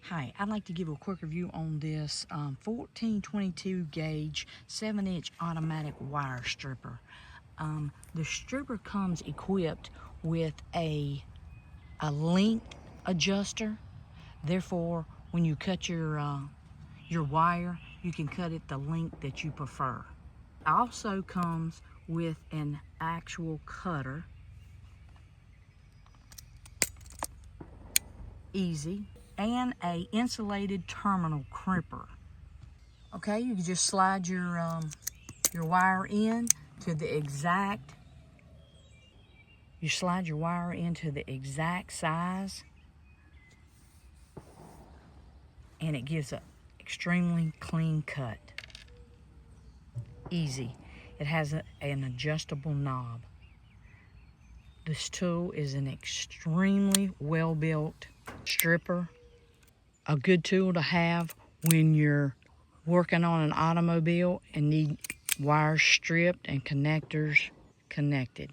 Hi, I'd like to give a quick review on this 1422 gauge 7-inch automatic wire stripper. The stripper comes equipped with a length adjuster. Therefore, when you cut your wire, you can cut it the length that you prefer. It also comes with an actual cutter. Easy. And a insulated terminal crimper. Okay, you can just slide your wire in to the exact. You slide your wire into the exact size, and it gives an extremely clean cut. Easy. It has an adjustable knob. This tool is an extremely well-built stripper. A good tool to have when you're working on an automobile and need wires stripped and connectors connected.